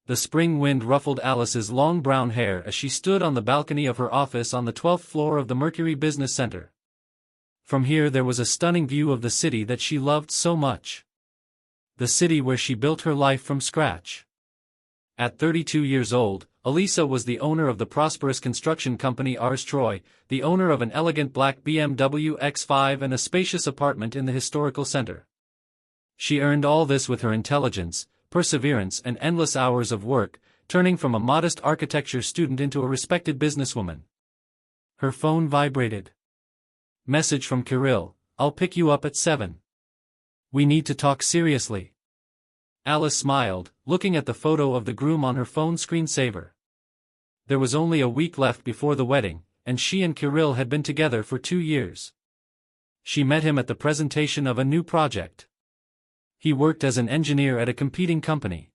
The spring wind ruffled Alice's long brown hair as she stood on the balcony of her office on the 12th floor of the Mercury Business Center. From here there was a stunning view of the city that she loved so much. The city where she built her life from scratch. At 32 years old, Elisa was the owner of the prosperous construction company Ars Troy, the owner of an elegant black BMW X5 and a spacious apartment in the historical center. She earned all this with her intelligence, perseverance and endless hours of work, turning from a modest architecture student into a respected businesswoman. Her phone vibrated. Message from Kirill: "I'll pick you up at 7. We need to talk seriously." Alice smiled, looking at the photo of the groom on her phone screensaver. There was only a week left before the wedding, and she and Kirill had been together for 2 years. She met him at the presentation of a new project. He worked as an engineer at a competing company.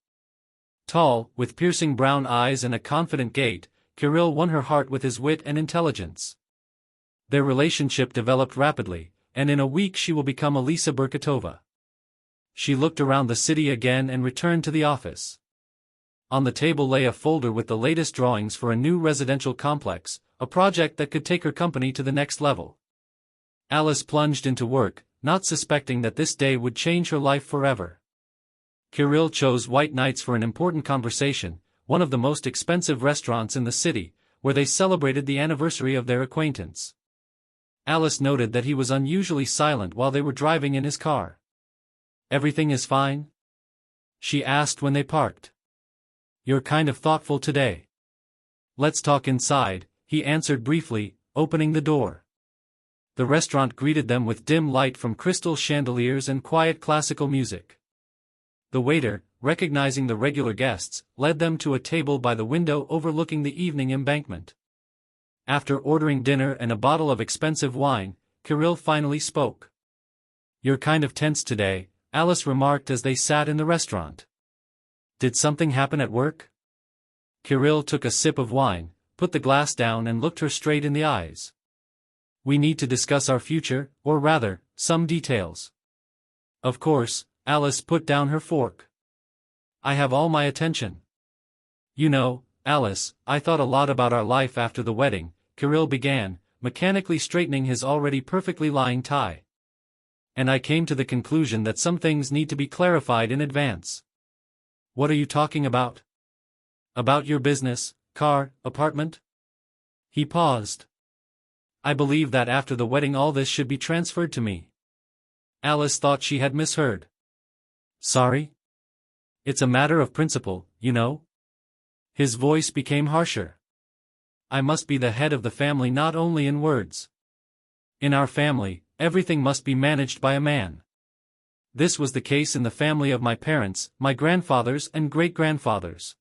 Tall, with piercing brown eyes and a confident gait, Kirill won her heart with his wit and intelligence. Their relationship developed rapidly, and in a week she will become Elisa Berkatova. She looked around the city again and returned to the office. On the table lay a folder with the latest drawings for a new residential complex, a project that could take her company to the next level. Alice plunged into work, not suspecting that this day would change her life forever. Kirill chose White Nights for an important conversation, one of the most expensive restaurants in the city, where they celebrated the anniversary of their acquaintance. Alice noted that he was unusually silent while they were driving in his car. "Everything is fine?" she asked when they parked. "You're kind of thoughtful today." "Let's talk inside," he answered briefly, opening the door. The restaurant greeted them with dim light from crystal chandeliers and quiet classical music. The waiter, recognizing the regular guests, led them to a table by the window overlooking the evening embankment. After ordering dinner and a bottle of expensive wine, Kirill finally spoke. "You're kind of tense today," Alice remarked as they sat in the restaurant. "Did something happen at work?" Kirill took a sip of wine, put the glass down and looked her straight in the eyes. "We need to discuss our future, or rather, some details." "Of course," Alice put down her fork. "I have all my attention." "You know, Alice, I thought a lot about our life after the wedding," Kirill began, mechanically straightening his already perfectly lying tie. "And I came to the conclusion that some things need to be clarified in advance." "What are you talking about?" "About your business, car, apartment?" He paused. "I believe that after the wedding all this should be transferred to me." Alice thought she had misheard. "Sorry? It's a matter of principle, you know?" His voice became harsher. "I must be the head of the family not only in words. In our family, everything must be managed by a man. This was the case in the family of my parents, my grandfathers and great-grandfathers."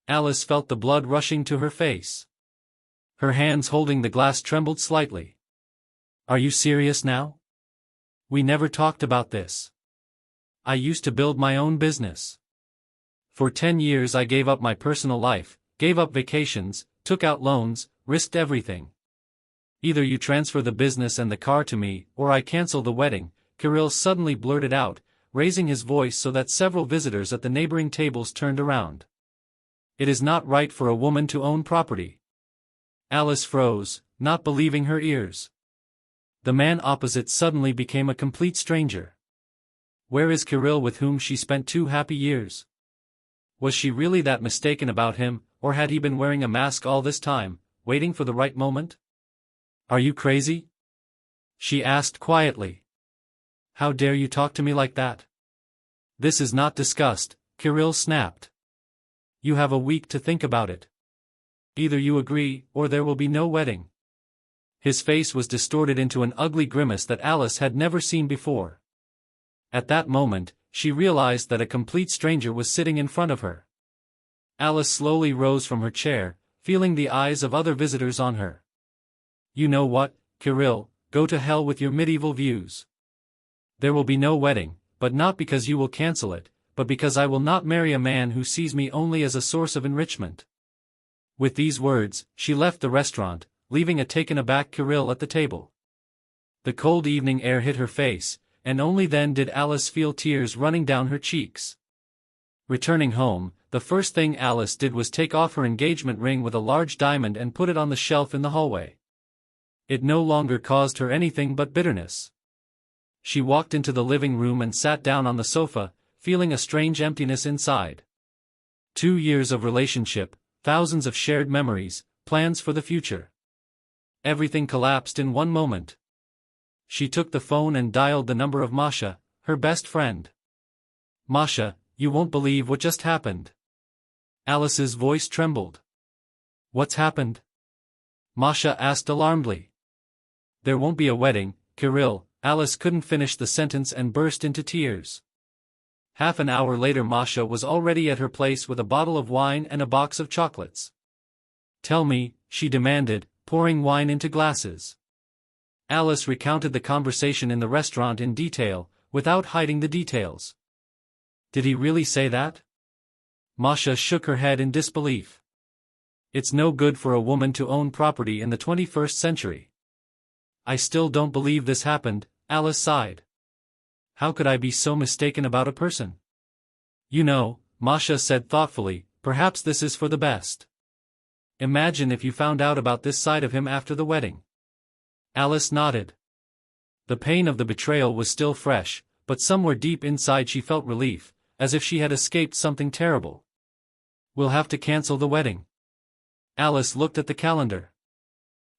Alice felt the blood rushing to her face. Her hands holding the glass trembled slightly. "Are you serious now? We never talked about this. I used to build my own business. For 10 years I gave up my personal life, gave up vacations, took out loans, risked everything. Either you transfer the business and the car to me, or I cancel the wedding," Kirill suddenly blurted out, raising his voice so that several visitors at the neighboring tables turned around. "It is not right for a woman to own property." Alice froze, not believing her ears. The man opposite suddenly became a complete stranger. Where is Kirill with whom she spent 2 happy years? Was she really that mistaken about him, or had he been wearing a mask all this time, waiting for the right moment? "Are you crazy?" she asked quietly. "How dare you talk to me like that?" "This is not discussed," Kirill snapped. "You have a week to think about it. Either you agree, or there will be no wedding." His face was distorted into an ugly grimace that Alice had never seen before. At that moment, she realized that a complete stranger was sitting in front of her. Alice slowly rose from her chair, feeling the eyes of other visitors on her. "You know what, Kirill, go to hell with your medieval views. There will be no wedding, but not because you will cancel it, but because I will not marry a man who sees me only as a source of enrichment." With these words, she left the restaurant, leaving a taken-aback Kirill at the table. The cold evening air hit her face, and only then did Alice feel tears running down her cheeks. Returning home, the first thing Alice did was take off her engagement ring with a large diamond and put it on the shelf in the hallway. It no longer caused her anything but bitterness. She walked into the living room and sat down on the sofa, feeling a strange emptiness inside. 2 years of relationship, thousands of shared memories, plans for the future. Everything collapsed in one moment. She took the phone and dialed the number of Masha, her best friend. "Masha, you won't believe what just happened." Alice's voice trembled. "What's happened?" Masha asked alarmedly. "There won't be a wedding, Kirill." Alice couldn't finish the sentence and burst into tears. Half an hour later Masha was already at her place with a bottle of wine and a box of chocolates. "Tell me," she demanded, pouring wine into glasses. Alice recounted the conversation in the restaurant in detail, without hiding the details. "Did he really say that?" Masha shook her head in disbelief. "It's no good for a woman to own property in the 21st century." "I still don't believe this happened," Alice sighed. "How could I be so mistaken about a person?" "You know," Masha said thoughtfully, "perhaps this is for the best. Imagine if you found out about this side of him after the wedding." Alice nodded. The pain of the betrayal was still fresh, but somewhere deep inside she felt relief, as if she had escaped something terrible. "We'll have to cancel the wedding." Alice looked at the calendar.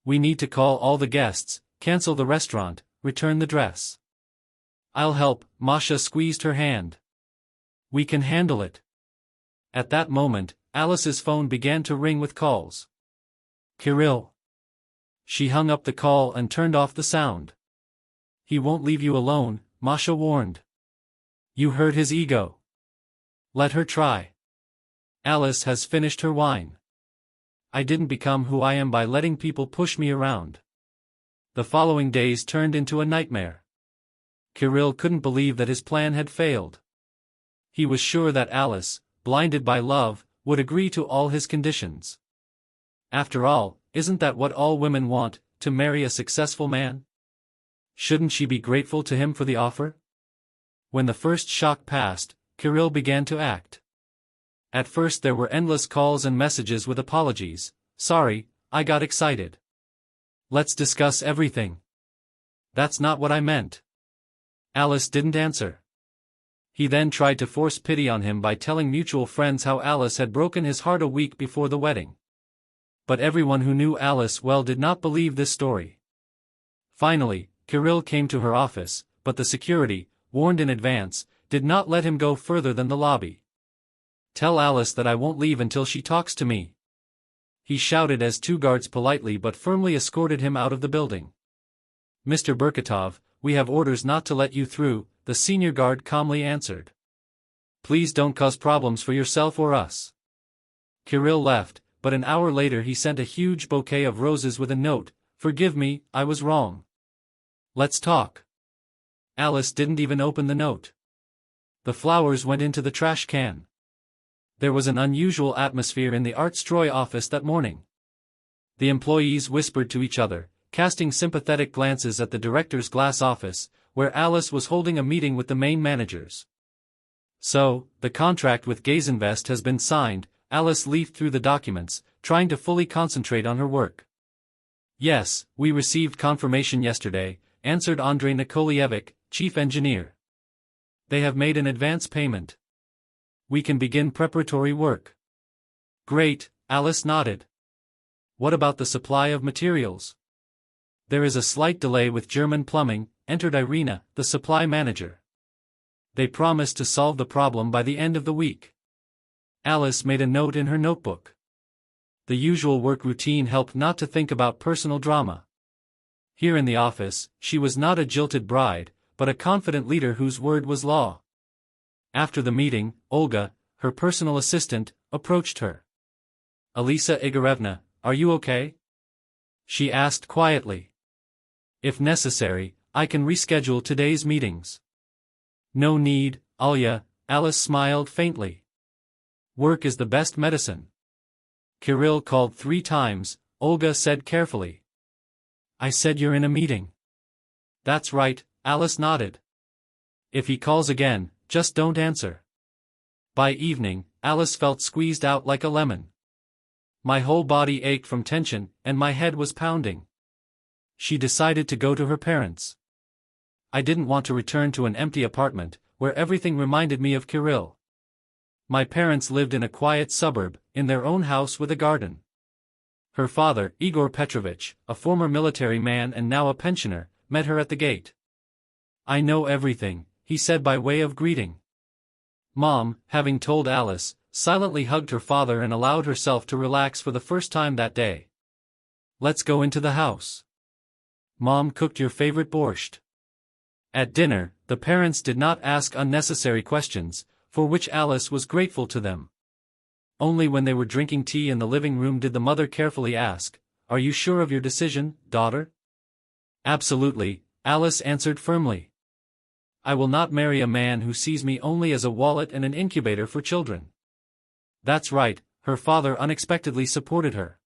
"We need to call all the guests, cancel the restaurant, return the dress." "I'll help," Masha squeezed her hand. "We can handle it." At that moment, Alice's phone began to ring with calls. "Kirill." She hung up the call and turned off the sound. "He won't leave you alone," Masha warned. "You hurt his ego. Let her try." "Alice has finished her wine. I didn't become who I am by letting people push me around." The following days turned into a nightmare. Kirill couldn't believe that his plan had failed. He was sure that Alice, blinded by love, would agree to all his conditions. After all, isn't that what all women want, to marry a successful man? Shouldn't she be grateful to him for the offer? When the first shock passed, Kirill began to act. At first there were endless calls and messages with apologies. "Sorry, I got excited. Let's discuss everything. That's not what I meant." Alice didn't answer. He then tried to force pity on him by telling mutual friends how Alice had broken his heart a week before the wedding. But everyone who knew Alice well did not believe this story. Finally, Kirill came to her office, but the security, warned in advance, did not let him go further than the lobby. "Tell Alice that I won't leave until she talks to me," he shouted as 2 guards politely but firmly escorted him out of the building. "Mr. Berkatov, we have orders not to let you through," the senior guard calmly answered. "Please don't cause problems for yourself or us." Kirill left, but an hour later he sent a huge bouquet of roses with a note, "Forgive me, I was wrong. Let's talk." Alice didn't even open the note. The flowers went into the trash can. There was an unusual atmosphere in the Artstroy office that morning. The employees whispered to each other, casting sympathetic glances at the director's glass office, where Alice was holding a meeting with the main managers. "So, the contract with Gazinvest has been signed," Alice leafed through the documents, trying to fully concentrate on her work. "Yes, we received confirmation yesterday," answered Andrei Nikolaevich, chief engineer. "They have made an advance payment. We can begin preparatory work." "Great," Alice nodded. "What about the supply of materials?" "There is a slight delay with German plumbing," entered Irina, the supply manager. "They promised to solve the problem by the end of the week." Alice made a note in her notebook. The usual work routine helped not to think about personal drama. Here in the office, she was not a jilted bride, but a confident leader whose word was law. After the meeting, Olga, her personal assistant, approached her. "Alisa Igorevna, are you okay?" she asked quietly. "If necessary, I can reschedule today's meetings." "No need, Alya," Alice smiled faintly. "Work is the best medicine." Kirill called 3 times, Olga said carefully. "I said you're in a meeting." "That's right," Alice nodded. "If he calls again, just don't answer." By evening, Alice felt squeezed out like a lemon. My whole body ached from tension, and my head was pounding. She decided to go to her parents. I didn't want to return to an empty apartment, where everything reminded me of Kirill. My parents lived in a quiet suburb, in their own house with a garden. Her father, Igor Petrovich, a former military man and now a pensioner, met her at the gate. "I know everything," he said by way of greeting. Mom, having told Alice, silently hugged her father and allowed herself to relax for the first time that day. "Let's go into the house. Mom cooked your favorite borscht." At dinner, the parents did not ask unnecessary questions, for which Alice was grateful to them. Only when they were drinking tea in the living room did the mother carefully ask, "Are you sure of your decision, daughter?" "Absolutely," Alice answered firmly. "I will not marry a man who sees me only as a wallet and an incubator for children." "That's right," her father unexpectedly supported her.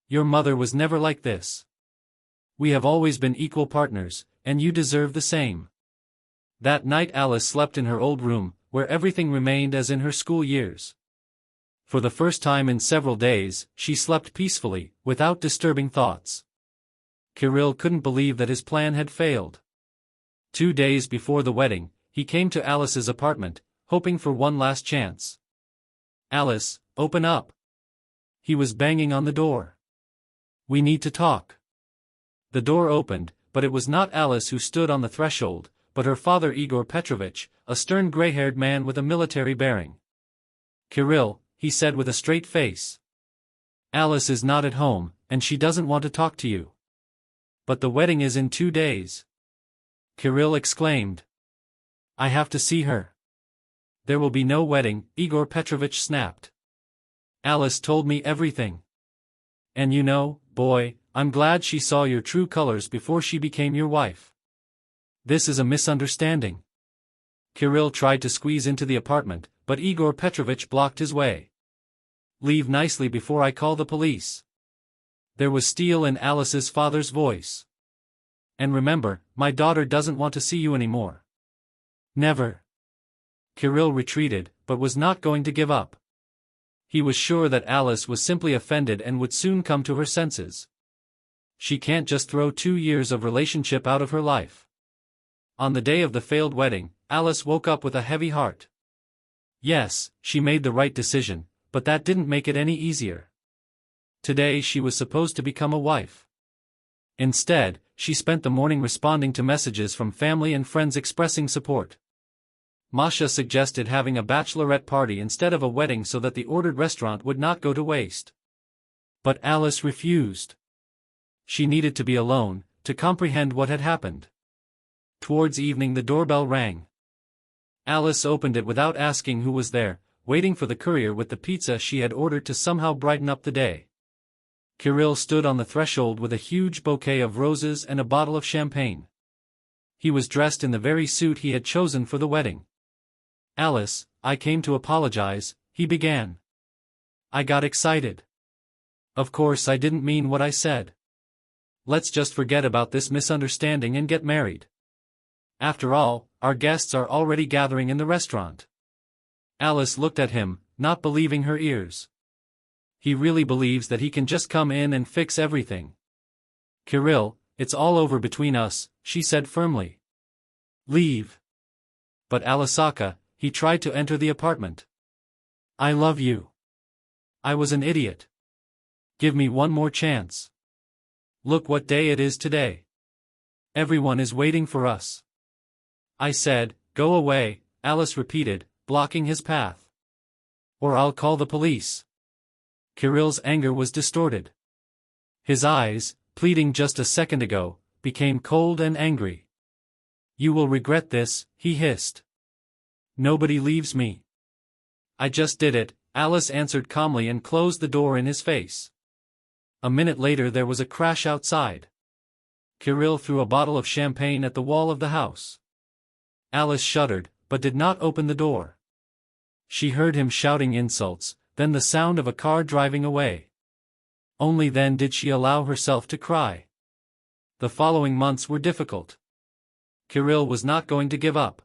"Your mother was never like this. We have always been equal partners, and you deserve the same." That night Alice slept in her old room, where everything remained as in her school years. For the first time in several days, she slept peacefully, without disturbing thoughts. Kirill couldn't believe that his plan had failed. 2 days before the wedding, he came to Alice's apartment, hoping for one last chance. "Alice, open up." He was banging on the door. "We need to talk." The door opened, but it was not Alice who stood on the threshold, but her father Igor Petrovich, a stern gray-haired man with a military bearing. "Kirill," he said with a straight face. "Alice is not at home, and she doesn't want to talk to you." "But the wedding is in 2 days." Kirill exclaimed. "I have to see her." "There will be no wedding," Igor Petrovich snapped. "Alice told me everything. And you know, boy, I'm glad she saw your true colors before she became your wife. This is a misunderstanding." Kirill tried to squeeze into the apartment, but Igor Petrovich blocked his way. "Leave nicely before I call the police." There was steel in Alice's father's voice. "And remember, my daughter doesn't want to see you anymore." "Never." Kirill retreated, but was not going to give up. He was sure that Alice was simply offended and would soon come to her senses. She can't just throw 2 years of relationship out of her life. On the day of the failed wedding, Alice woke up with a heavy heart. Yes, she made the right decision, but that didn't make it any easier. Today she was supposed to become a wife. Instead, she spent the morning responding to messages from family and friends expressing support. Masha suggested having a bachelorette party instead of a wedding so that the ordered restaurant would not go to waste. But Alice refused. She needed to be alone, to comprehend what had happened. Towards evening the doorbell rang. Alice opened it without asking who was there, waiting for the courier with the pizza she had ordered to somehow brighten up the day. Kirill stood on the threshold with a huge bouquet of roses and a bottle of champagne. He was dressed in the very suit he had chosen for the wedding. "Alice, I came to apologize," he began. "I got excited. Of course I didn't mean what I said. Let's just forget about this misunderstanding and get married. After all, our guests are already gathering in the restaurant." Alice looked at him, not believing her ears. He really believes that he can just come in and fix everything. "Kirill, it's all over between us," she said firmly. "Leave." But Alisaka, he tried to enter the apartment. "I love you. I was an idiot. Give me one more chance. Look what day it is today. Everyone is waiting for us." "I said, go away," Alice repeated, blocking his path. "Or I'll call the police." Kirill's anger was distorted. His eyes, pleading just a second ago, became cold and angry. "You will regret this," he hissed. "Nobody leaves me." "I just did it," Alice answered calmly and closed the door in his face. A minute later there was a crash outside. Kirill threw a bottle of champagne at the wall of the house. Alice shuddered, but did not open the door. She heard him shouting insults, then the sound of a car driving away. Only then did she allow herself to cry. The following months were difficult. Kirill was not going to give up.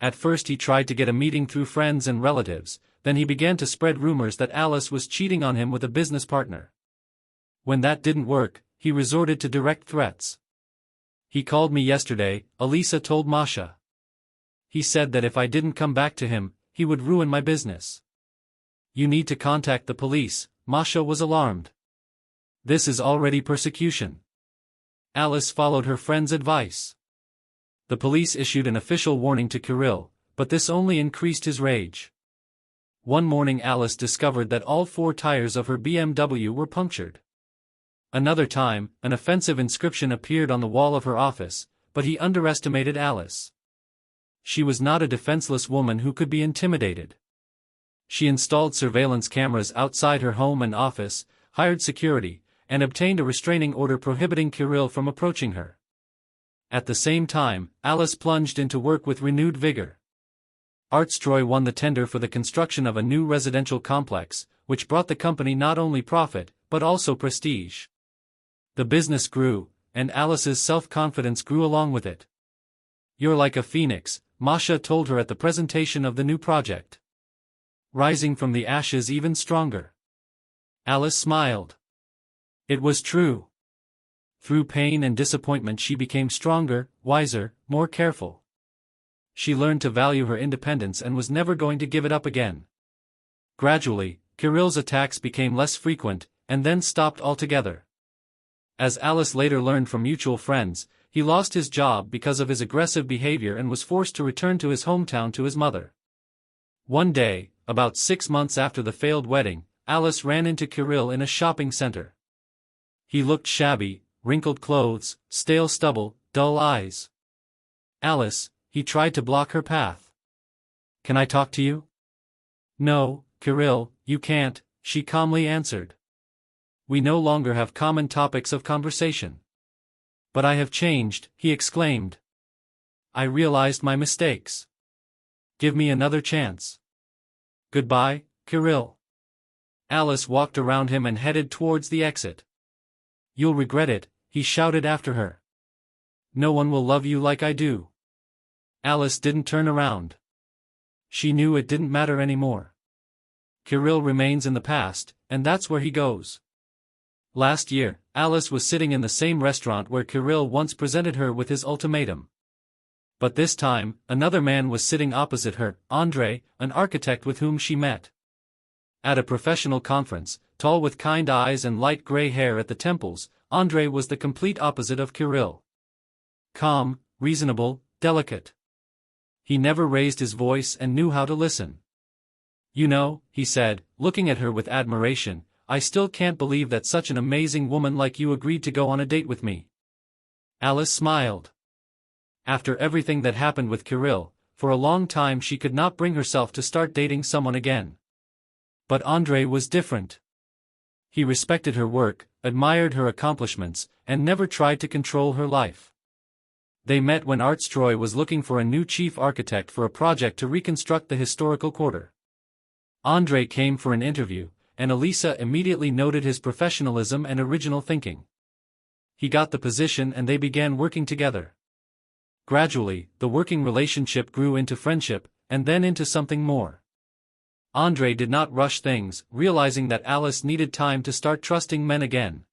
At first he tried to get a meeting through friends and relatives, then he began to spread rumors that Alice was cheating on him with a business partner. When that didn't work, he resorted to direct threats. He called me yesterday, Elisa told Masha. He said that if I didn't come back to him, he would ruin my business. You need to contact the police, Masha was alarmed. This is already persecution. Alice followed her friend's advice. The police issued an official warning to Kirill, but this only increased his rage. One morning Alice discovered that all 4 tires of her BMW were punctured. Another time, an offensive inscription appeared on the wall of her office, but he underestimated Alice. She was not a defenseless woman who could be intimidated. She installed surveillance cameras outside her home and office, hired security, and obtained a restraining order prohibiting Kirill from approaching her. At the same time, Alice plunged into work with renewed vigor. Artstroy won the tender for the construction of a new residential complex, which brought the company not only profit, but also prestige. The business grew, and Alice's self-confidence grew along with it. "You're like a phoenix," Masha told her at the presentation of the new project. "Rising from the ashes even stronger." Alice smiled. It was true. Through pain and disappointment she became stronger, wiser, more careful. She learned to value her independence and was never going to give it up again. Gradually, Kirill's attacks became less frequent, and then stopped altogether. As Alice later learned from mutual friends, he lost his job because of his aggressive behavior and was forced to return to his hometown to his mother. One day, about 6 months after the failed wedding, Alice ran into Kirill in a shopping center. He looked shabby, wrinkled clothes, stale stubble, dull eyes. "Alice," he tried to block her path. "Can I talk to you?" "No, Kirill, you can't," she calmly answered. "We no longer have common topics of conversation." "But I have changed," he exclaimed. "I realized my mistakes. Give me another chance." "Goodbye, Kirill." Alice walked around him and headed towards the exit. "You'll regret it," he shouted after her. "No one will love you like I do." Alice didn't turn around. She knew it didn't matter anymore. Kirill remains in the past, and that's where he goes. Last year, Alice was sitting in the same restaurant where Kirill once presented her with his ultimatum. But this time, another man was sitting opposite her, Andrei, an architect with whom she met. At a professional conference, tall with kind eyes and light gray hair at the temples, Andrei was the complete opposite of Kirill. Calm, reasonable, delicate. He never raised his voice and knew how to listen. "You know," he said, looking at her with admiration, "I still can't believe that such an amazing woman like you agreed to go on a date with me." Alice smiled. After everything that happened with Kirill, for a long time she could not bring herself to start dating someone again. But Andrei was different. He respected her work, admired her accomplishments, and never tried to control her life. They met when Artstroy was looking for a new chief architect for a project to reconstruct the historical quarter. Andrei came for an interview, and Elisa immediately noted his professionalism and original thinking. He got the position and they began working together. Gradually, the working relationship grew into friendship, and then into something more. Andrei did not rush things, realizing that Alice needed time to start trusting men again.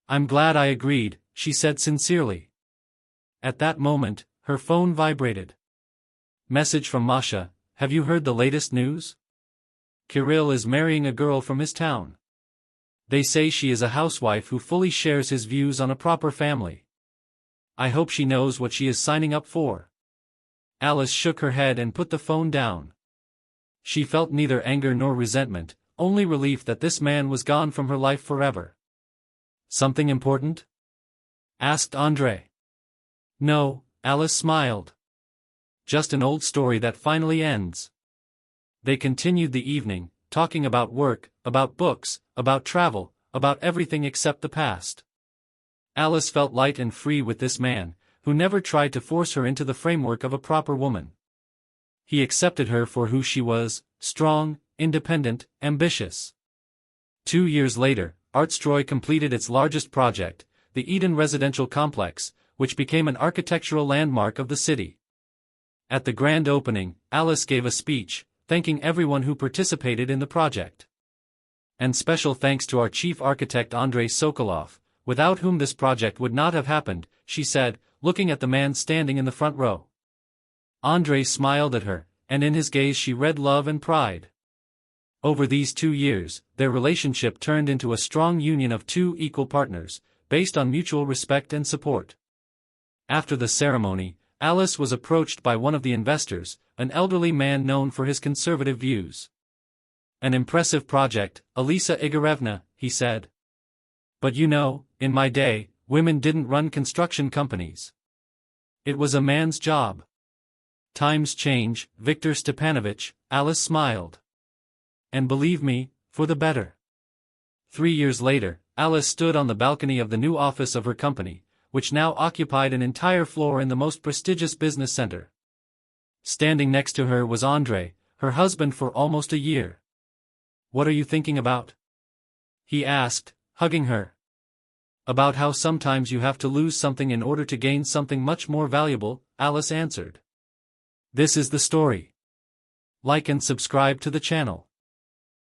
"I'm glad I agreed," she said sincerely. At that moment, her phone vibrated. Message from Masha: "Have you heard the latest news? Kirill is marrying a girl from his town. They say she is a housewife who fully shares his views on a proper family. I hope she knows what she is signing up for." Alice shook her head and put the phone down. She felt neither anger nor resentment, only relief that this man was gone from her life forever. "Something important?" asked Andrei. "No," Alice smiled. "Just an old story that finally ends." They continued the evening, talking about work, about books, about travel, about everything except the past. Alice felt light and free with this man, who never tried to force her into the framework of a proper woman. He accepted her for who she was, strong, independent, ambitious. 2 years later, Artstroy completed its largest project, the Eden Residential Complex, which became an architectural landmark of the city. At the grand opening, Alice gave a speech, thanking everyone who participated in the project. And special thanks to our chief architect Andrei Sokolov, without whom this project would not have happened, she said, looking at the man standing in the front row. Andrei smiled at her, and in his gaze she read love and pride. Over these 2 years, their relationship turned into a strong union of two equal partners, based on mutual respect and support. After the ceremony, Alice was approached by one of the investors, an elderly man known for his conservative views. "An impressive project, Elisa Igorevna," he said. "But you know, in my day, women didn't run construction companies. It was a man's job." "Times change, Viktor Stepanovich," Alice smiled. "And believe me, for the better." 3 years later, Alice stood on the balcony of the new office of her company, which now occupied an entire floor in the most prestigious business center. Standing next to her was Andrei, her husband for almost a year. "What are you thinking about?" he asked, hugging her. "About how sometimes you have to lose something in order to gain something much more valuable," Alice answered. This is the story. Like and subscribe to the channel.